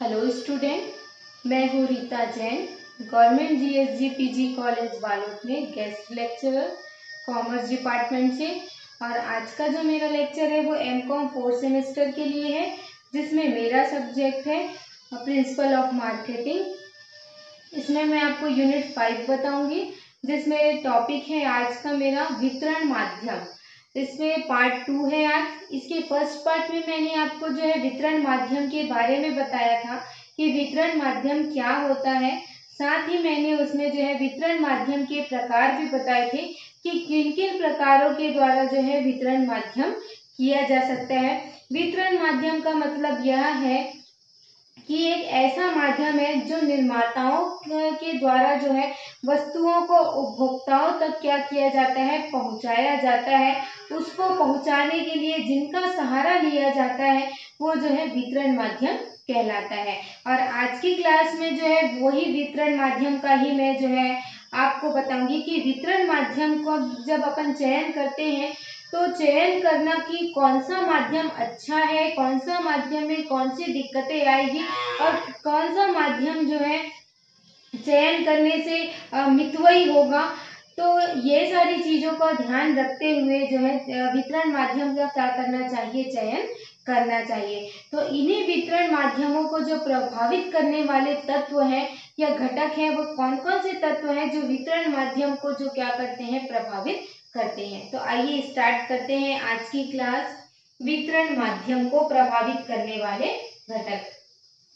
Hello student, मैं हूँ Rita Jain, government GSG PG college Balod में गेस्ट लेक्चरर कॉमर्स डिपार्टमेंट से। और आज का जो मेरा लेक्चर है वो एमकॉम 4th सेमेस्टर के लिए है, जिसमें मेरा सब्जेक्ट है प्रिंसिपल ऑफ मार्केटिंग। इसमें मैं आपको यूनिट 5 बताऊंगी, जिसमें टॉपिक है आज का मेरा वितरण माध्यम। इसमें पार्ट 2 है आज। इसके फर्स्ट पार्ट में मैंने आपको जो है वितरण माध्यम के बारे में बताया था कि वितरण माध्यम क्या होता है। साथ ही मैंने उसमें जो है वितरण माध्यम के प्रकार भी बताए थे कि किन किन प्रकारों के द्वारा जो है वितरण माध्यम किया जा सकता है। वितरण माध्यम का मतलब यह है कि एक ऐसा माध्यम है जो निर्माताओं के द्वारा जो है वस्तुओं को उपभोक्ताओं तक क्या किया जाता है, पहुंचाया जाता है। उसको पहुंचाने के लिए जिनका सहारा लिया जाता है वो जो है वितरण माध्यम कहलाता है। और आज की क्लास में जो है वही वितरण माध्यम का ही मैं जो है आपको बताऊंगी कि वितरण माध्यम को जब अपन चयन करते हैं तो चयन करना कि कौन सा माध्यम अच्छा है, कौन सा माध्यम में कौन सी दिक्कतें आएगी और कौन सा माध्यम जो है चयन करने से मितव्ययी होगा। तो ये सारी चीजों का ध्यान रखते हुए जो है वितरण माध्यम का क्या करना चाहिए, चयन करना चाहिए। तो इन्हीं वितरण माध्यमों को जो प्रभावित करने वाले तत्व हैं या घटक हैं वो कौन कौन से तत्व हैं जो वितरण माध्यम को जो क्या करते हैं, प्रभावित करते हैं। तो आइए स्टार्ट करते हैं आज की क्लास। वितरण माध्यम को प्रभावित करने वाले घटक।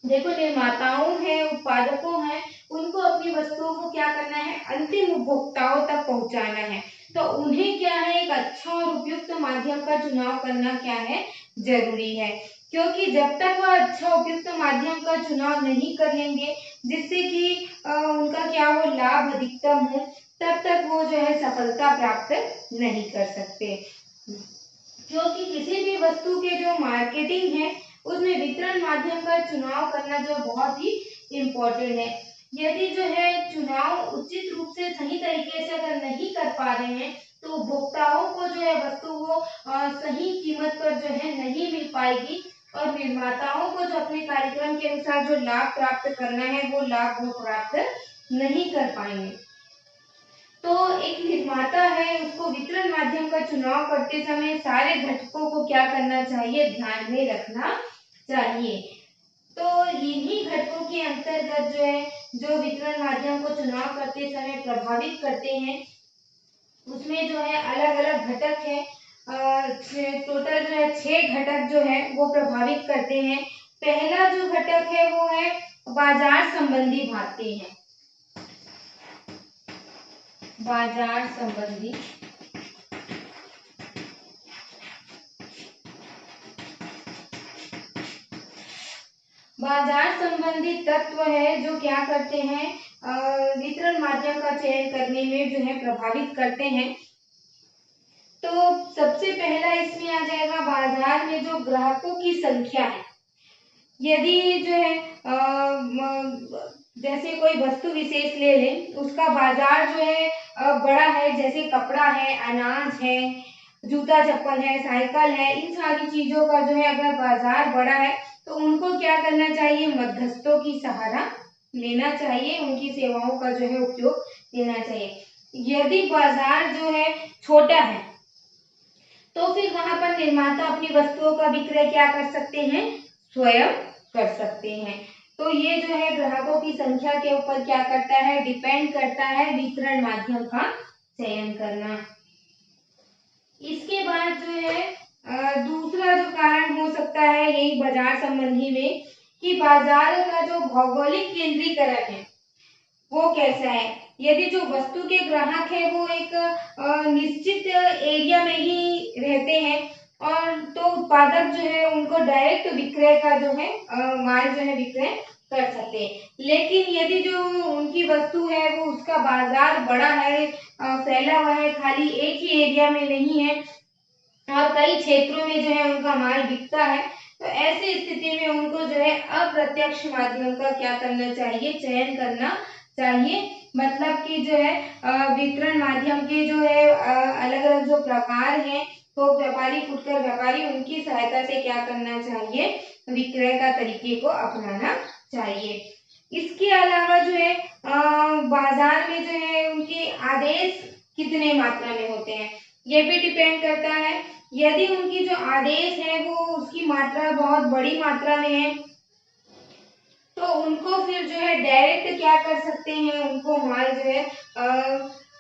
देखो, निर्माताओं हैं, उत्पादकों हैं, उनको अपनी वस्तुओं को क्या करना है, अंतिम उपभोक्ताओं तक पहुंचाना है। तो उन्हें क्या है, एक अच्छा और उपयुक्त माध्यम का चुनाव करना क्या है, जरूरी है। क्योंकि जब तक वह अच्छा उपयुक्त माध्यम का चुनाव नहीं कर लेंगे जिससे कि उनका क्या हो, लाभ अधिकतम हो, तब तक वो जो है सफलता प्राप्त नहीं कर सकते। क्योंकि किसी भी वस्तु के जो मार्केटिंग है उसमें वितरण माध्यम का चुनाव करना जो बहुत ही इम्पोर्टेंट है। यदि जो है चुनाव उचित रूप से सही तरीके से अगर नहीं कर पा रहे हैं तो उपभोक्ताओं को जो है वस्तु वो सही कीमत पर जो है नहीं मिल पाएगी और निर्माताओं को जो अपने कार्यक्रम के अनुसार जो लाभ प्राप्त करना है वो लाभ वो प्राप्त नहीं कर पाएंगे। तो एक निर्माता है, उसको वितरण माध्यम का चुनाव करते समय सारे घटकों को क्या करना चाहिए, ध्यान में रखना चाहिए। तो इन्हीं घटकों के अंतर्गत जो है जो वितरण माध्यम को चुनाव करते समय प्रभावित करते हैं उसमें जो है अलग अलग घटक है। टोटल जो है 6 घटक जो है वो प्रभावित करते हैं। पहला जो घटक है वो है बाजार संबंधी बातें हैं। बाजार संबंधी तत्व है जो क्या करते हैं, वितरण माध्यम का चयन करने में जो है प्रभावित करते हैं। तो सबसे पहला इसमें आ जाएगा बाजार में जो ग्राहकों की संख्या है। यदि जो है जैसे कोई वस्तु विशेष ले लें, उसका बाजार जो है बड़ा है, जैसे कपड़ा है, अनाज है, जूता चप्पल है, साइकिल है, इन सारी चीजों का जो है अगर बाजार बड़ा है तो उनको क्या करना चाहिए, मध्यस्थों की सहारा लेना चाहिए, उनकी सेवाओं का जो है उपयोग लेना चाहिए। यदि बाजार जो है छोटा है तो फिर वहां पर निर्माता अपनी वस्तुओं का विक्रय क्या कर सकते हैं, स्वयं कर सकते हैं। तो ये जो है ग्राहकों की संख्या के ऊपर क्या करता है, डिपेंड करता है वितरण माध्यम का चयन करना। इसके बाद जो है दूसरा जो कारण हो सकता है यही बाजार संबंधी में कि बाजार का जो भौगोलिक केंद्रीकरण है वो कैसा है। यदि जो वस्तु के ग्राहक है वो एक निश्चित एरिया में ही रहते हैं और तो उत्पादक जो है उनको डायरेक्ट विक्रय का जो है माल जो है विक्रय कर सकते हैं। लेकिन यदि जो उनकी वस्तु है वो उसका बाजार बड़ा है, फैला हुआ है, खाली एक ही एरिया में नहीं है और कई क्षेत्रों में जो है उनका माल बिकता है, तो ऐसी स्थिति में उनको जो है अप्रत्यक्ष माध्यम का क्या करना चाहिए, चयन करना चाहिए। मतलब कि जो है वितरण माध्यम के जो है अलग अलग जो प्रकार हैं, तो व्यापारी, फुटकर व्यापारी, उनकी सहायता से क्या करना चाहिए, विक्रय का तरीके को अपनाना चाहिए। इसके अलावा जो है बाजार में जो है उनके आदेश कितने मात्रा में होते हैं, ये भी डिपेंड करता है। यदि उनकी जो आदेश है वो उसकी मात्रा बहुत बड़ी मात्रा में है तो उनको फिर जो है डायरेक्ट क्या कर सकते हैं, उनको माल जो है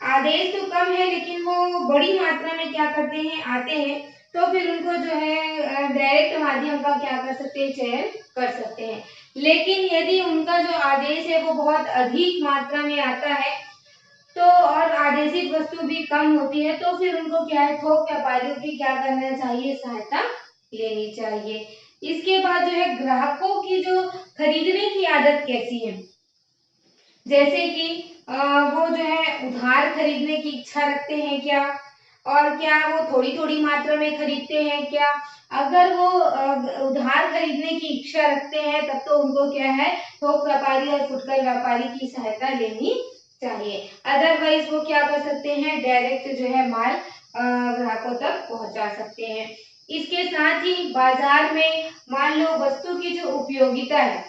आदेश तो कम है लेकिन वो बड़ी मात्रा में क्या करते हैं, आते हैं, तो फिर उनको जो है डायरेक्ट माध्यम का क्या कर सकते हैं, चयन कर सकते हैं। लेकिन यदि उनका जो आदेश है वो बहुत अधिक मात्रा में आता है तो और आदेशित वस्तु भी कम होती है तो फिर उनको क्या है, थोक व्यापारियों की क्या करना चाहिए, सहायता लेनी चाहिए। इसके बाद जो है ग्राहकों की जो खरीदने की आदत कैसी है, जैसे कि वो जो है उधार खरीदने की इच्छा रखते हैं क्या, और क्या वो थोड़ी थोड़ी मात्रा में खरीदते हैं क्या। अगर वो उधार खरीदने की इच्छा रखते हैं तब तो उनको क्या है, थोक व्यापारी और फुटकर व्यापारी की सहायता लेनी चाहिए। अदरवाइज वो क्या कर सकते हैं, डायरेक्ट जो है माल ग्राहकों तक पहुंचा सकते हैं। इसके साथ ही बाजार में मान लो वस्तु की जो उपयोगिता है,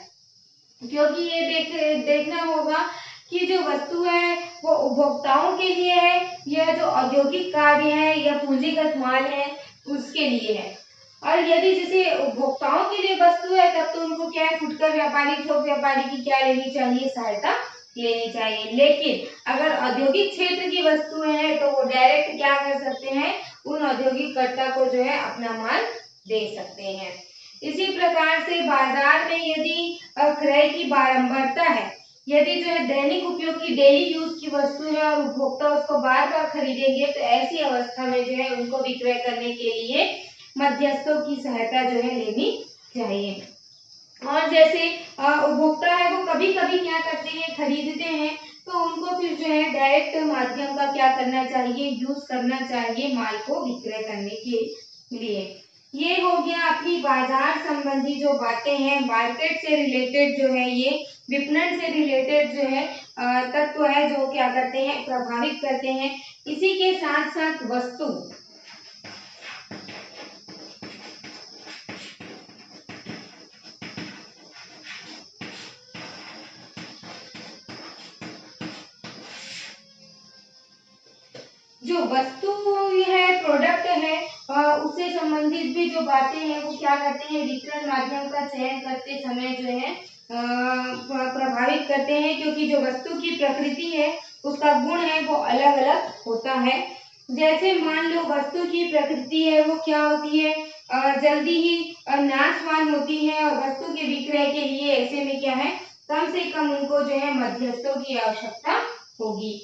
क्योंकि ये देखना होगा कि जो वस्तु है वो उपभोक्ताओं के लिए है या जो औद्योगिक कार्य है या पूंजीगत माल है उसके लिए है। और यदि जैसे उपभोक्ताओं के लिए वस्तु है तब तो उनको क्या है, फुटकर व्यापारी थोक व्यापारी की क्या लेनी चाहिए, सहायता लेनी चाहिए। लेकिन अगर औद्योगिक क्षेत्र की वस्तुएं हैं तो वो डायरेक्ट क्या कर सकते हैं, उन औद्योगिक कर्ता को जो है अपना माल दे सकते हैं। इसी प्रकार से बाजार में यदि क्रय की बारंबारता है, यदि जो है दैनिक उपयोग की डेली यूज की वस्तु है और उपभोक्ता उसको बार बार खरीदेंगे तो ऐसी अवस्था में जो है उनको विक्रय करने के लिए मध्यस्थों की सहायता जो है लेनी चाहिए। और जैसे उपभोक्ता है वो कभी कभी क्या करते हैं, खरीदते हैं तो उनको फिर जो है डायरेक्ट माध्यम का क्या करना चाहिए, यूज करना चाहिए माल को विक्रय करने के लिए। ये हो गया अपनी बाजार संबंधी जो बातें हैं, मार्केट से रिलेटेड जो है, ये विपणन से रिलेटेड जो है तत्व है जो क्या करते हैं, प्रभावित करते हैं। इसी के साथ साथ वस्तु जो वस्तु है, प्रोडक्ट है, उससे संबंधित भी जो बातें हैं वो क्या करते हैं, वितरण माध्यम का चयन करते समय जो है प्रभावित करते हैं, क्योंकि जो वस्तु की प्रकृति है उसका गुण है वो अलग अलग होता है। जैसे मान लो वस्तु की प्रकृति है वो क्या होती है, जल्दी ही नाशवान होती है और वस्तु के विक्रय के लिए ऐसे में क्या है, कम से कम उनको जो है मध्यस्थों की आवश्यकता होगी,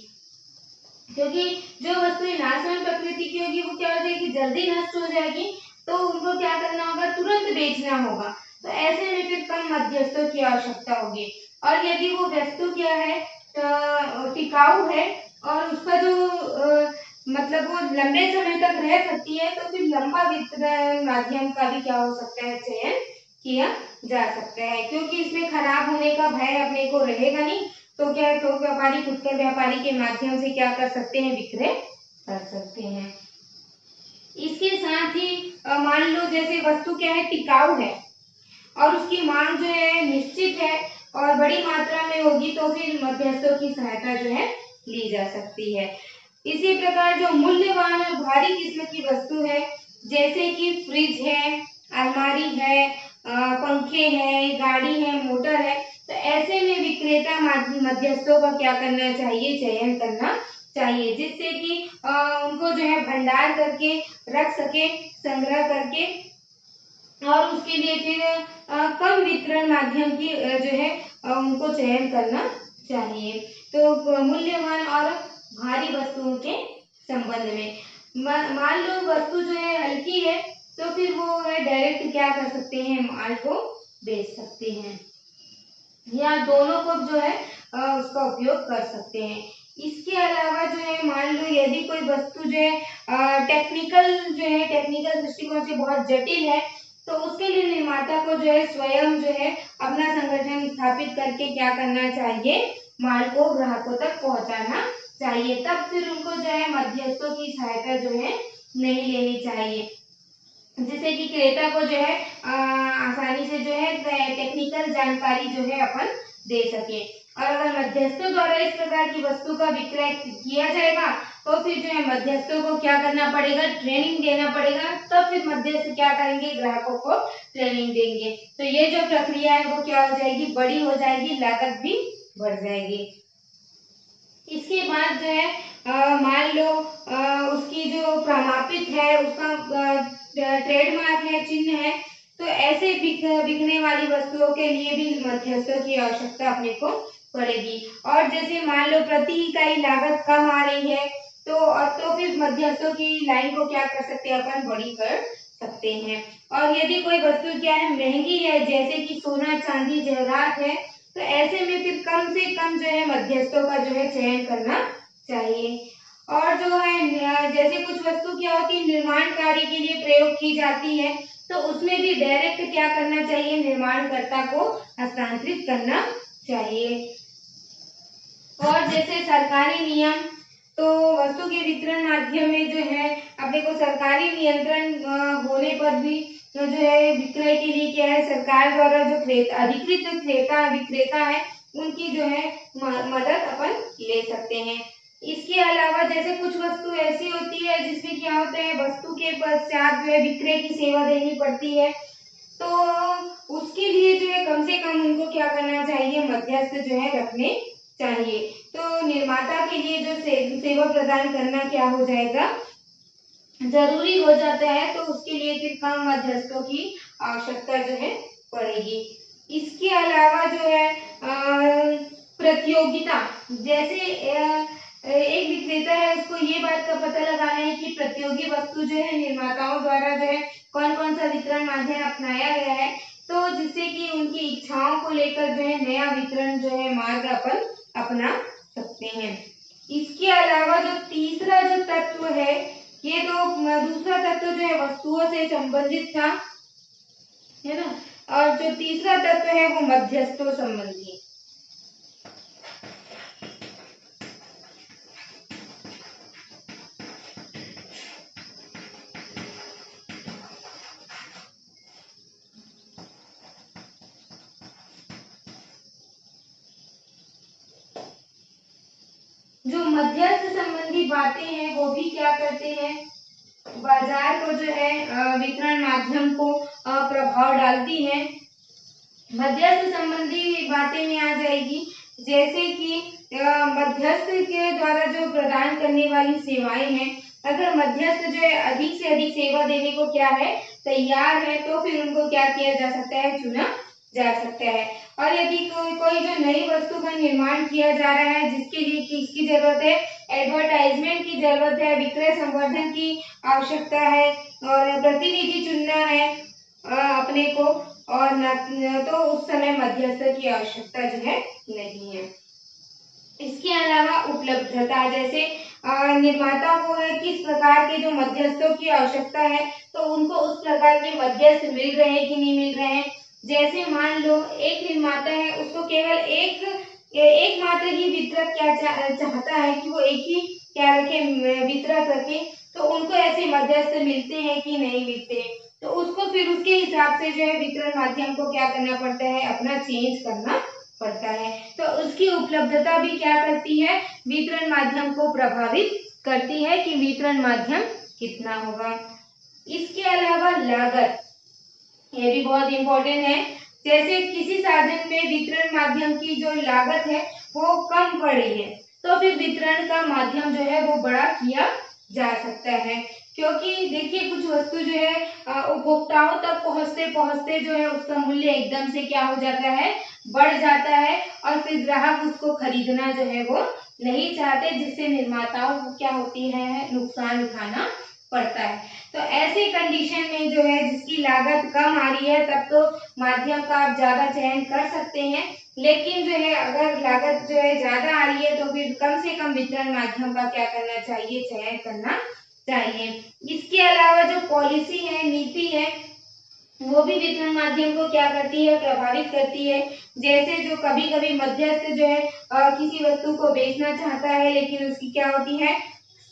क्योंकि जो वस्तुएं नाशवान प्रकृति की होगी वो क्या हो जाएगी, जल्दी नष्ट हो जाएगी, तो उनको क्या करना होगा, तुरंत बेचना होगा, तो ऐसे में फिर कम मध्यस्थों की आवश्यकता होगी। और यदि वो वस्तु क्या है, टिकाऊ है और उसका जो मतलब वो लंबे समय तक रह सकती है तो फिर लंबा वितरण माध्यम का भी क्या हो सकता है, चयन किया जा सकता है, क्योंकि इसमें खराब होने का भय अपने को रहेगा नहीं, तो क्या है, थोक व्यापारी फुटकर व्यापारी के माध्यम से क्या कर सकते हैं, विक्रय कर सकते हैं। इसके साथ ही मान लो जैसे वस्तु क्या है, टिकाऊ है और उसकी मांग जो है निश्चित है और बड़ी मात्रा में होगी तो फिर मध्यस्थों की सहायता जो है ली जा सकती है। इसी प्रकार जो मूल्यवान और भारी किस्म की वस्तु है, जैसे कि फ्रिज है, अलमारी है, पंखे हैं, गाड़ी है, मोटर है, तो ऐसे में विक्रेता मध्यस्थों का क्या करना चाहिए, चयन करना चाहिए, जिससे कि उनको जो है भंडार करके रख सके, संग्रह करके, और उसके लिए फिर कम वितरण माध्यम की जो है उनको चयन करना चाहिए। तो मूल्यवान और भारी वस्तुओं के संबंध में मान लो वस्तु जो है हल्की है तो फिर वो है डायरेक्ट क्या कर सकते हैं, माल को बेच सकते हैं या दोनों को जो है उसका उपयोग कर सकते हैं। इसके अलावा जो है मान लो यदि कोई वस्तु जो है टेक्निकल दृष्टिकोण से बहुत जटिल है तो उसके लिए निर्माता को जो है स्वयं जो है अपना संगठन स्थापित करके क्या करना चाहिए, माल को ग्राहकों तक पहुंचाना चाहिए, तब फिर उनको जो है मध्यस्थों की सहायता जो है नहीं लेनी चाहिए। जिससे कि क्रेता को जो है आसानी से जो है टेक्निकल जानकारी जो है अपन दे सके। और अगर मध्यस्थों द्वारा इस प्रकार की वस्तु का विक्रय किया जाएगा तो फिर जो है मध्यस्थों को क्या करना पड़ेगा, ट्रेनिंग देना पड़ेगा, तब फिर मध्यस्थ क्या करेंगे, ग्राहकों को ट्रेनिंग देंगे। तो ये जो प्रक्रिया है वो क्या हो जाएगी, बड़ी हो जाएगी, लागत भी बढ़ जाएगी। इसके बाद जो है मान लो उसकी जो प्रमापित है, उसका ट्रेडमार्क है, चिन्ह है, तो ऐसे बिकने वाली वस्तुओं के लिए भी मध्यस्थों की आवश्यकता अपने को पड़ेगी। और जैसे मान लो प्रति इकाई लागत कम आ रही है तो फिर मध्यस्थों की लाइन को क्या कर सकते हैं, अपन बड़ी कर सकते हैं। और यदि कोई वस्तु क्या है, महंगी है, जैसे कि सोना, चांदी, जेवरात है, तो ऐसे में फिर कम से कम जो है मध्यस्थों का जो है चयन करना चाहिए। और जो है जैसे कुछ वस्तु क्या होती है, निर्माण कार्य के लिए प्रयोग की जाती है, तो उसमें भी डायरेक्ट क्या करना चाहिए, निर्माणकर्ता को हस्तांतरित करना चाहिए। और जैसे सरकारी नियम, तो वस्तु के वितरण माध्यम में जो है अपने को सरकारी नियंत्रण होने पर भी जो है विक्रय के लिए क्या है, सरकार द्वारा जो अधिकृत क्रेता विक्रेता है उनकी जो है मदद अपन ले सकते हैं। इसके अलावा जैसे कुछ वस्तु ऐसी होती है जिसमें क्या होता है, वस्तु के पश्चात जो है विक्रय की सेवा देनी पड़ती है, तो उसके लिए जो है कम से कम उनको क्या करना चाहिए, मध्यस्थ जो है रखने चाहिए। तो निर्माता के लिए जो सेवा प्रदान करना क्या हो जाएगा, जरूरी हो जाता है, तो उसके लिए फिर कम मध्यस्थों की आवश्यकता जो है पड़ेगी। इसके अलावा जो है प्रतियोगिता, जैसे एक विक्रेता है, उसको ये बात का पता लगाना है कि प्रतियोगी वस्तु जो है निर्माताओं द्वारा जो है कौन कौन सा वितरण माध्यम अपनाया गया है, तो जिससे कि उनकी इच्छाओं को लेकर जो है नया वितरण जो है मार्ग अपन अपना सकते हैं। इसके अलावा जो तीसरा जो तत्व है, ये तो दूसरा तत्व जो है वस्तुओं से संबंधित था, है ना, और जो तीसरा तत्व है वो मध्यस्थों संबंधी। जो मध्यस्थ संबंधी बातें हैं वो भी क्या करते हैं, बाजार को जो है वितरण माध्यम को प्रभाव डालती है। मध्यस्थ संबंधी बातें में आ जाएगी, जैसे कि मध्यस्थ के द्वारा जो प्रदान करने वाली सेवाएं हैं, अगर मध्यस्थ जो है अधिक से अधिक सेवा देने को क्या है, तैयार है, तो फिर उनको क्या किया जा सकता है, चुना जा सकता है। और यदि कोई जो नई वस्तु का निर्माण किया जा रहा है, जिसके लिए किसकी जरूरत है, एडवर्टाइजमेंट की जरूरत है, विक्रय संवर्धन की आवश्यकता है, और प्रतिनिधि चुनना है अपने को, और तो उस समय मध्यस्थ की आवश्यकता जो है नहीं है। इसके अलावा उपलब्धता, जैसे निर्माता को है किस प्रकार के जो मध्यस्थों की आवश्यकता है, तो उनको उस प्रकार के मध्यस्थ मिल रहे हैं कि नहीं मिल रहे हैं। जैसे मान लो एक निर्माता है, उसको केवल एक मात्र ही वितरक क्या चाहता है कि वो एक ही क्या रखे, वितरक रखे, तो उनको ऐसे मध्यस्थ मिलते हैं कि नहीं मिलते, तो उसको फिर उसके हिसाब से जो है वितरण माध्यम को क्या करना पड़ता है, अपना चेंज करना पड़ता है। तो उसकी उपलब्धता भी क्या करती है, वितरण माध्यम को प्रभावित करती है कि वितरण माध्यम कितना होगा। इसके अलावा लागत, ये भी बहुत इंपॉर्टेंट है। जैसे किसी साधन में वितरण माध्यम की जो लागत है वो कम पड़ रही है, तो फिर वितरण का माध्यम जो है वो बड़ा किया जा सकता है, क्योंकि देखिए कुछ वस्तु जो है उपभोक्ताओं तक पहुंचते पहुंचते जो है उसका मूल्य एकदम से क्या हो जाता है, बढ़ जाता है, और फिर ग्राहक उसको खरीदना जो है वो नहीं चाहते, जिससे निर्माताओं को क्या होती है, नुकसान उठाना पड़ता है। तो ऐसे कंडीशन में जो है जिसकी लागत कम आ रही है, तब तो माध्यम का आप ज्यादा चयन कर सकते हैं, लेकिन जो है अगर लागत जो है ज्यादा आ रही है तो फिर कम से कम वितरण माध्यम का क्या करना चाहिए, चयन करना चाहिए। इसके अलावा जो पॉलिसी है, नीति है, वो भी वितरण माध्यम को क्या करती है, प्रभावित करती है। जैसे जो कभी कभी मध्यस्थ जो है किसी वस्तु को बेचना चाहता है, लेकिन उसकी क्या होती है,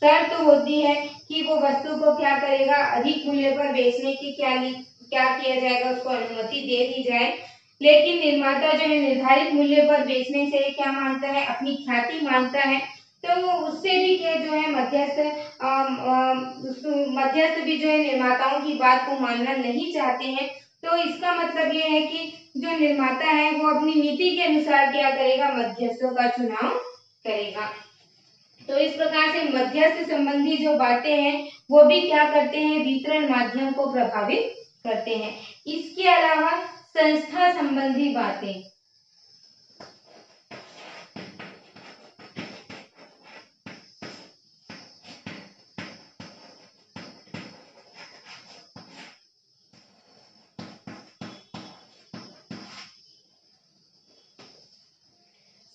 शर्त होती है कि वो वस्तु को क्या करेगा, अधिक मूल्य पर बेचने की क्या किया जाएगा, उसको अनुमति दे दी जाए। लेकिन निर्माता जो है निर्धारित मूल्य पर बेचने से क्या मानता है, अपनी ख्याति मानता है। तो उससे भी क्या जो है मध्यस्थ भी जो है निर्माताओं की बात को मानना नहीं चाहते हैं। तो इसका मतलब ये है कि जो निर्माता है वो अपनी नीति के अनुसार क्या करेगा, मध्यस्थों का चुनाव करेगा। तो इस प्रकार से मध्यस्थ संबंधी जो बातें हैं वो भी क्या करते हैं, वितरण माध्यम को प्रभावित करते हैं। इसके अलावा संस्था संबंधी बातें,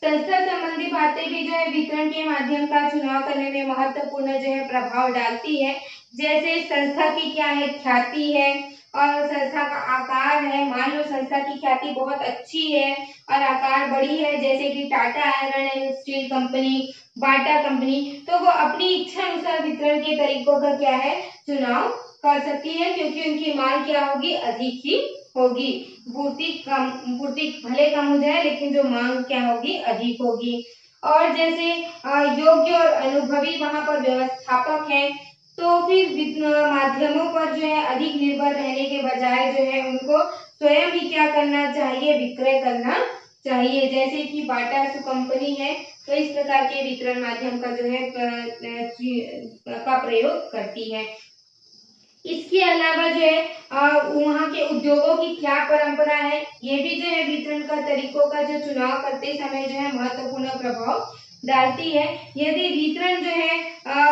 संस्था संबंधी बातें भी जो है वितरण के माध्यम का चुनाव करने में महत्वपूर्ण जो है प्रभाव डालती है। जैसे संस्था की क्या है, ख्याति है और संस्था का आकार है। मान लो संस्था की ख्याति बहुत अच्छी है और आकार बड़ी है, जैसे कि Tata iron and steel company, Bata company, तो वो अपनी इच्छा अनुसार वितरण के तरीकों का क्या है, चुनाव कर सकती है, क्योंकि उनकी मांग क्या होगी, अधिक ही होगी। पूर्ति भले कम हो जाए लेकिन जो मांग क्या होगी, अधिक होगी। और जैसे योग्य और अनुभवी वहां पर व्यवस्थापक हैं, तो फिर माध्यमों पर जो है अधिक निर्भर रहने के बजाय जो है उनको स्वयं ही क्या करना चाहिए, विक्रय करना चाहिए। जैसे कि बाटा कंपनी है, तो इस प्रकार के वितरण माध्यम का जो है का प्रयोग करती है। इसके अलावा जो है वहाँ के उद्योगों की क्या परंपरा है, ये भी जो है वितरण का तरीकों का जो चुनाव करते समय जो है महत्वपूर्ण प्रभाव डालती है। यदि वितरण जो है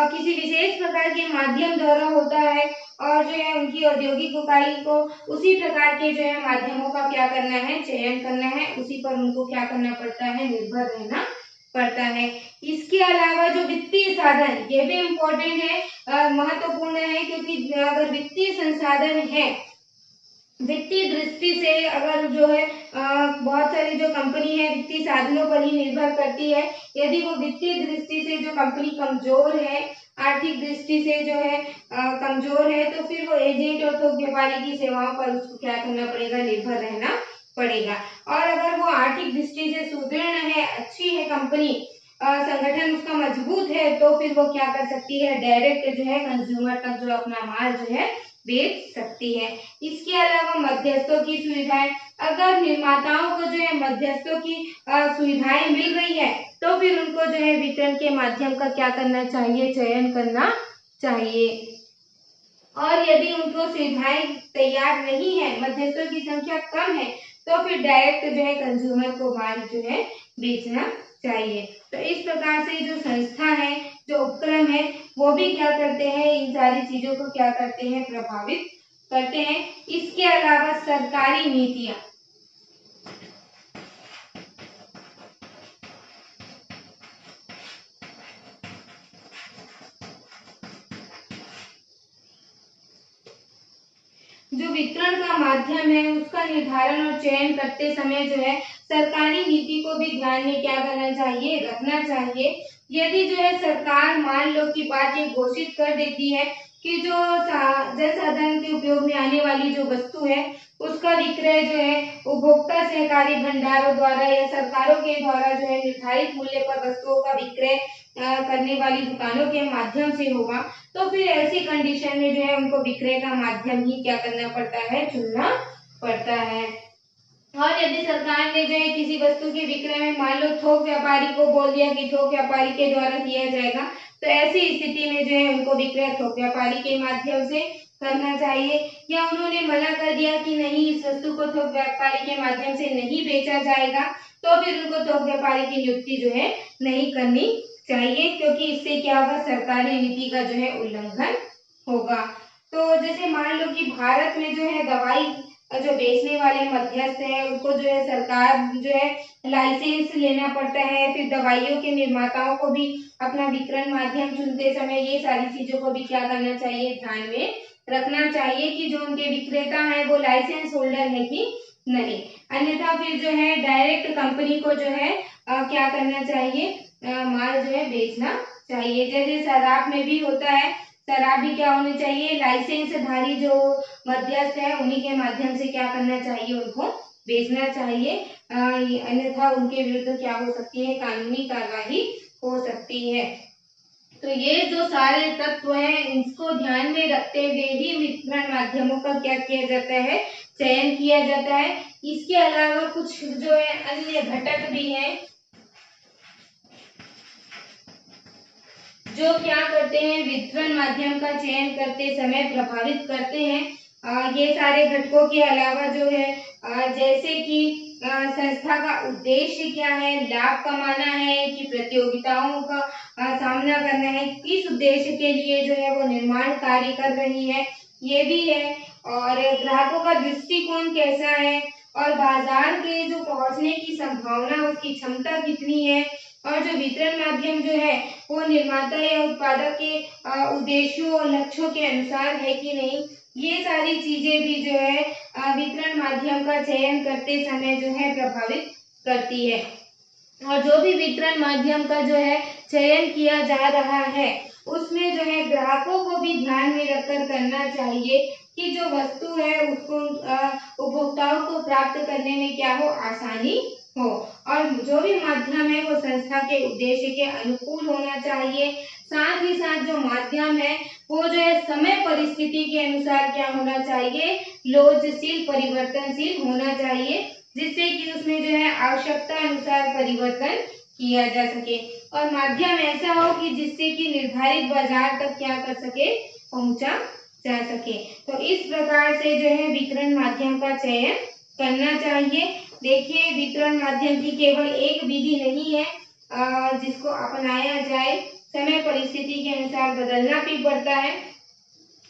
किसी विशेष प्रकार के माध्यम द्वारा होता है और जो है उनकी औद्योगिक इकाई को उसी प्रकार के जो है माध्यमों का क्या करना है, चयन करना है, उसी पर उनको क्या करना पड़ता है, निर्भर रहना पड़ता है। इसके अलावा जो वित्तीय साधन, ये भी इम्पोर्टेंट है, महत्वपूर्ण है, क्योंकि अगर वित्तीय संसाधन है, वित्तीय दृष्टि से अगर जो है बहुत सारी जो कंपनी है वित्तीय साधनों पर ही निर्भर करती है। यदि वो वित्तीय दृष्टि से जो कंपनी कमजोर है, आर्थिक दृष्टि से जो है कमजोर है, तो फिर वो एजेंट और थोक व्यापारी की सेवाओं पर उसको क्या करना पड़ेगा, निर्भर रहना पड़ेगा। और अगर वो आर्थिक दृष्टि से सुदृढ़ है, अच्छी है कंपनी, संगठन उसका मजबूत है, तो फिर वो क्या कर सकती है, डायरेक्ट जो है कंज्यूमर तक जो अपना माल जो है बेच सकती है। इसके अलावा मध्यस्थों की सुविधाएं, अगर निर्माताओं को जो है मध्यस्थों की सुविधाएं मिल रही है, तो फिर उनको जो है वितरण के माध्यम का क्या करना चाहिए, चयन करना चाहिए। और यदि उनको सुविधाएं तैयार नहीं है, मध्यस्थों की संख्या कम है, तो फिर डायरेक्ट जो है कंज्यूमर को माल जो है बेचना चाहिए। तो इस प्रकार से जो संस्था है, जो उपक्रम है, वो भी क्या करते हैं, इन सारी चीजों को क्या करते हैं, प्रभावित करते हैं। इसके अलावा सरकारी नीतियां, जो वितरण का माध्यम है उसका निर्धारण और चयन करते समय जो है सरकारी नीति को भी ध्यान में क्या करना चाहिए, रखना चाहिए। यदि जो है सरकार मान लो की बात ये घोषित कर देती है कि जो जनसाधारण के उपयोग में आने वाली जो वस्तु है उसका विक्रय जो है उपभोक्ता सहकारी भंडारों द्वारा या सरकारों के द्वारा जो है निर्धारित मूल्य पर वस्तुओं का विक्रय करने वाली दुकानों के माध्यम से होगा, तो फिर ऐसी कंडीशन में जो है उनको विक्रय का माध्यम ही क्या करना पड़ता है, चुनना पड़ता है। और यदि सरकार ने जो है किसी वस्तु के विक्रय में मान लो थोक व्यापारी को बोल दिया कि थोक व्यापारी के द्वारा किया जाएगा, तो ऐसी स्थिति में जो है उनको विक्रय थोक व्यापारी के माध्यम से करना चाहिए। या उन्होंने मना कर दिया कि नहीं, इस वस्तु को थोक व्यापारी के माध्यम से नहीं बेचा जाएगा, तो फिर उनको थोक व्यापारी की नियुक्ति जो है नहीं करनी चाहिए, क्योंकि इससे क्या होगा, सरकारी नीति का जो है उल्लंघन होगा। तो जैसे मान लो कि भारत में जो है दवाई जो बेचने वाले मध्यस्थ हैं उनको जो है सरकार जो है लाइसेंस लेना पड़ता है। फिर दवाइयों के निर्माताओं को भी अपना वितरण माध्यम चुनते समय ये सारी चीजों को भी क्या करना चाहिए, ध्यान में रखना चाहिए कि जो उनके विक्रेता है वो लाइसेंस होल्डर है कि नहीं। अन्यथा फिर जो है डायरेक्ट कंपनी को जो है क्या करना चाहिए, माल जो है बेचना चाहिए। जैसे शराब में भी होता है, शराब भी क्या होनी चाहिए, लाइसेंसधारी जो मध्यस्थ है उन्हीं के माध्यम से क्या करना चाहिए, उनको बेचना चाहिए, अन्यथा उनके विरुद्ध क्या हो सकती है, कानूनी कार्रवाई हो सकती है। तो ये जो सारे तत्व हैं इसको ध्यान में रखते हुए ही वितरण माध्यमों का क्या किया जाता है, चयन किया जाता है। इसके अलावा कुछ जो है अन्य घटक भी हैं जो क्या करते हैं, वितरण माध्यम का चयन करते समय प्रभावित करते हैं। ये सारे घटकों के अलावा जो है जैसे कि संस्था का उद्देश्य क्या है, लाभ कमाना है कि प्रतियोगिताओं का सामना करना है, किस उद्देश्य के लिए जो है वो निर्माण कार्य कर रही है, ये भी है। और ग्राहकों का दृष्टिकोण कैसा है, और बाजार के जो पहुंचने की संभावना, उसकी क्षमता कितनी है, और जो वितरण माध्यम जो है वो निर्माता या उत्पादक के उद्देश्यों और लक्ष्यों के अनुसार है कि नहीं, ये सारी चीजें भी जो है वितरण माध्यम का चयन करते समय जो है प्रभावित करती है। और जो भी वितरण माध्यम का जो है चयन किया जा रहा है उसमें जो है ग्राहकों को भी ध्यान में रखकर करना चाहिए कि जो वस्तु है उसको उपभोक्ताओं को प्राप्त करने में क्या हो, आसानी हो, और जो भी माध्यम है वो संस्था के उद्देश्य के अनुकूल होना चाहिए। साथ ही साथ जो माध्यम है वो जो है समय परिस्थिति के अनुसार क्या होना चाहिए, लोचशील, परिवर्तनशील होना चाहिए, जिससे कि उसमें जो है आवश्यकता अनुसार परिवर्तन किया जा सके, और माध्यम ऐसा हो कि जिससे कि निर्धारित बाजार तक क्या कर सके, पहुंचा जा सके। तो इस प्रकार से जो है वितरण माध्यम का चयन करना चाहिए। देखिए, वितरण माध्यम की केवल एक विधि नहीं है जिसको अपनाया जाए, समय परिस्थिति के अनुसार बदलना भी पड़ता है।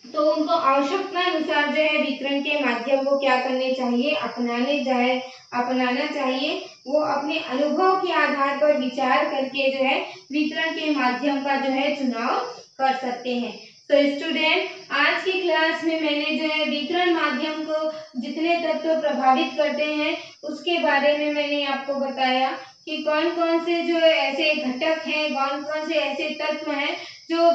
तो उनको आवश्यकता अनुसार जो है वितरण के माध्यम को क्या करने चाहिए, अपनाना चाहिए। वो अपने अनुभव के आधार पर विचार करके जो है वितरण के माध्यम का जो है चुनाव कर सकते हैं। तो स्टूडेंट, आज की क्लास में मैंने जो है वितरण माध्यम को जितने तत्व प्रभावित करते हैं उसके बारे में मैंने आपको बताया कि कौन कौन से जो ऐसे घटक हैं, कौन कौन से ऐसे तत्व हैं जो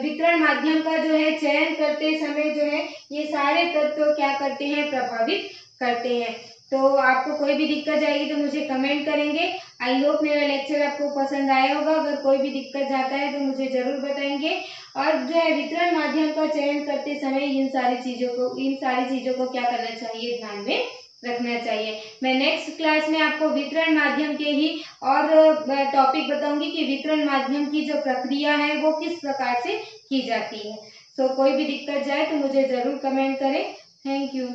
वितरण माध्यम का जो है चयन करते समय जो है ये सारे तत्व क्या करते हैं, प्रभावित करते हैं। तो आपको कोई भी दिक्कत आएगी तो मुझे कमेंट करेंगे। आई होप मेरा लेक्चर आपको पसंद आया होगा। अगर कोई भी दिक्कत जाता है तो मुझे जरूर बताएंगे। और जो है वितरण माध्यम का चयन करते समय इन सारी चीजों को क्या करना चाहिए, ध्यान में रखना चाहिए। मैं नेक्स्ट क्लास में आपको वितरण माध्यम के ही और टॉपिक बताऊंगी कि वितरण माध्यम की जो प्रक्रिया है वो किस प्रकार से की जाती है। कोई भी दिक्कत जाए तो मुझे जरूर कमेंट करें। Thank you.